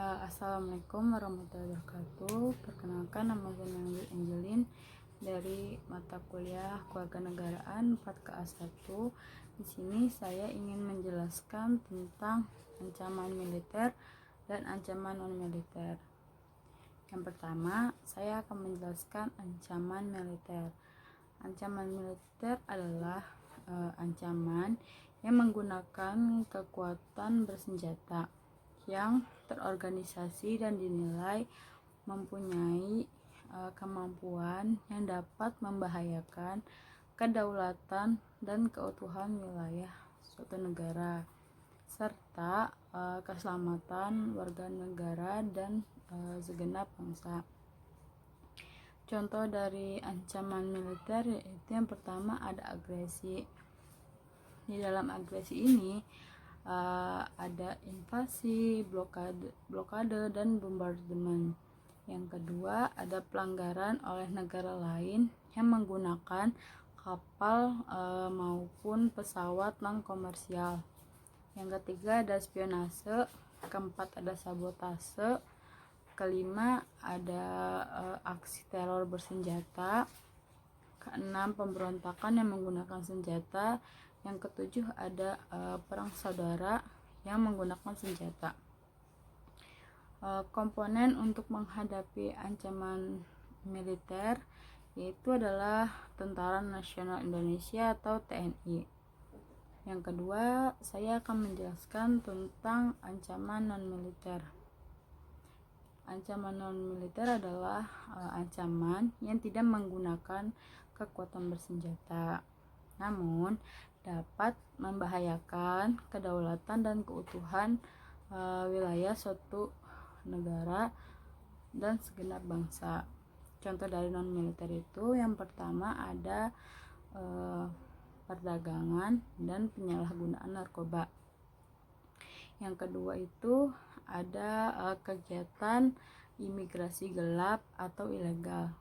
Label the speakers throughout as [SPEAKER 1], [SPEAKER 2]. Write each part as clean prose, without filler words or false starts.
[SPEAKER 1] Assalamualaikum warahmatullahi wabarakatuh. Perkenalkan, nama saya Angelin dari mata kuliah Kewarganegaraan 4KA1. Di sini saya ingin menjelaskan tentang ancaman militer dan ancaman non-militer. Yang pertama, saya akan menjelaskan ancaman militer. Ancaman militer adalah ancaman yang menggunakan kekuatan bersenjata yang terorganisasi dan dinilai mempunyai kemampuan yang dapat membahayakan kedaulatan dan keutuhan wilayah suatu negara serta keselamatan warga negara dan segenap bangsa. Contoh dari ancaman militer yaitu yang pertama ada agresi. Di dalam agresi ini ada invasi, blokade dan bombardemen. Yang kedua ada pelanggaran oleh negara lain yang menggunakan kapal maupun pesawat non komersial. Yang ketiga ada spionase. Keempat ada sabotase. Kelima ada aksi teror bersenjata. Keenam pemberontakan yang menggunakan senjata. Yang ketujuh ada perang saudara yang menggunakan senjata. Komponen untuk menghadapi ancaman militer yaitu adalah Tentara Nasional Indonesia atau TNI. Yang kedua, saya akan menjelaskan tentang ancaman non-militer. Ancaman non-militer adalah ancaman yang tidak menggunakan kekuatan bersenjata, namun dapat membahayakan kedaulatan dan keutuhan wilayah suatu negara dan segenap bangsa. Contoh dari non-militer itu yang pertama ada perdagangan dan penyalahgunaan narkoba. Yang kedua itu ada kegiatan imigrasi gelap atau ilegal.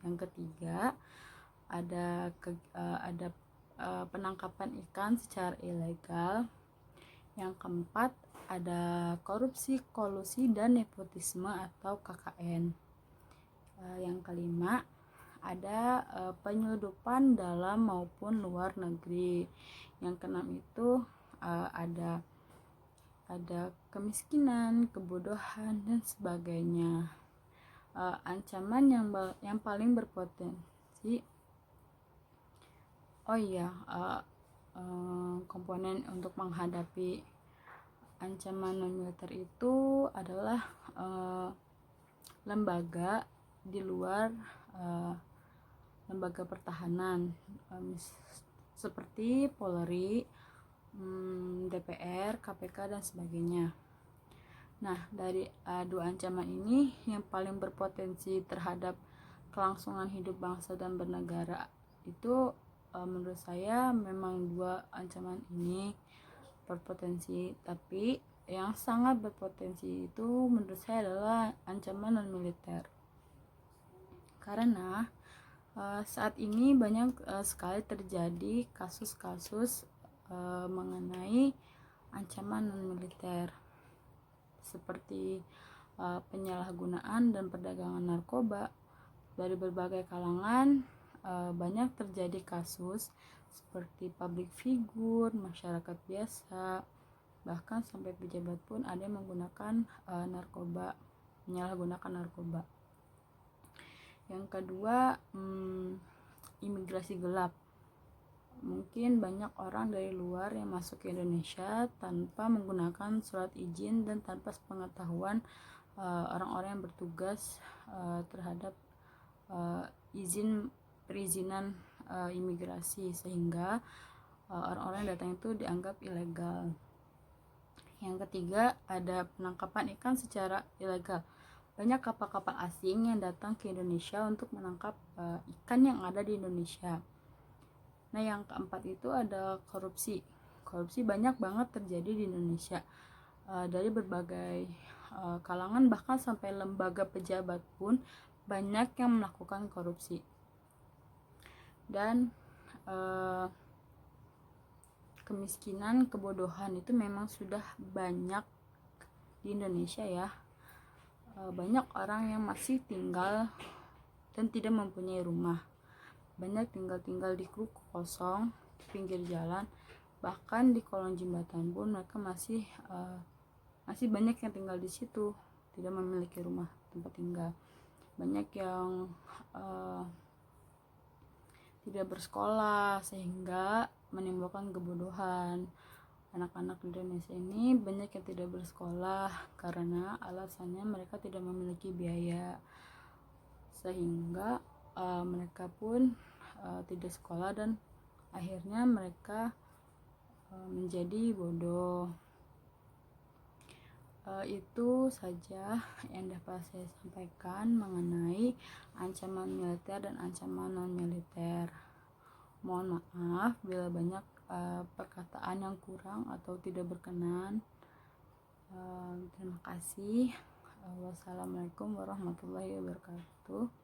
[SPEAKER 1] Yang ketiga ada penangkapan ikan secara ilegal. Yang keempat ada korupsi, kolusi dan nepotisme atau KKN. Yang kelima ada penyeludupan dalam maupun luar negeri. Yang keenam itu ada kemiskinan, kebodohan dan sebagainya. Ancaman yang paling berpotensi komponen untuk menghadapi ancaman non-militer itu adalah lembaga di luar lembaga pertahanan seperti Polri, DPR, KPK dan sebagainya. Nah, dari dua ancaman ini yang paling berpotensi terhadap kelangsungan hidup bangsa dan bernegara itu menurut saya memang dua ancaman ini berpotensi, tapi yang sangat berpotensi itu menurut saya adalah ancaman non-militer. Karena saat ini banyak sekali terjadi kasus-kasus mengenai ancaman non-militer seperti penyalahgunaan dan perdagangan narkoba dari berbagai kalangan. Banyak terjadi kasus seperti public figure, masyarakat biasa, bahkan sampai pejabat pun ada yang menggunakan menyalahgunakan narkoba. Yang kedua, imigrasi gelap. Mungkin banyak orang dari luar yang masuk ke Indonesia tanpa menggunakan surat izin dan tanpa sepengetahuan orang-orang yang bertugas terhadap perizinan imigrasi, sehingga orang-orang yang datang itu dianggap ilegal. Yang ketiga ada penangkapan ikan secara ilegal. Banyak kapal-kapal asing yang datang ke Indonesia untuk menangkap ikan yang ada di Indonesia. Nah, yang keempat itu ada korupsi. Korupsi banyak banget terjadi di Indonesia dari berbagai kalangan, bahkan sampai lembaga pejabat pun banyak yang melakukan korupsi. Dan kemiskinan, kebodohan itu memang sudah banyak di Indonesia ya. banyak orang yang masih tinggal dan tidak mempunyai rumah. Banyak tinggal di kruk kosong, di pinggir jalan, bahkan di kolong jembatan pun mereka masih banyak yang tinggal di situ, tidak memiliki rumah tempat tinggal. Banyak yang tidak bersekolah sehingga menimbulkan kebodohan. Anak-anak di Indonesia ini banyak yang tidak bersekolah karena alasannya mereka tidak memiliki biaya, sehingga mereka pun tidak sekolah dan akhirnya mereka menjadi bodoh. Itu saja yang dapat saya sampaikan mengenai ancaman militer dan ancaman non-militer. Mohon maaf bila banyak perkataan yang kurang atau tidak berkenan. Terima kasih. Wassalamualaikum warahmatullahi wabarakatuh.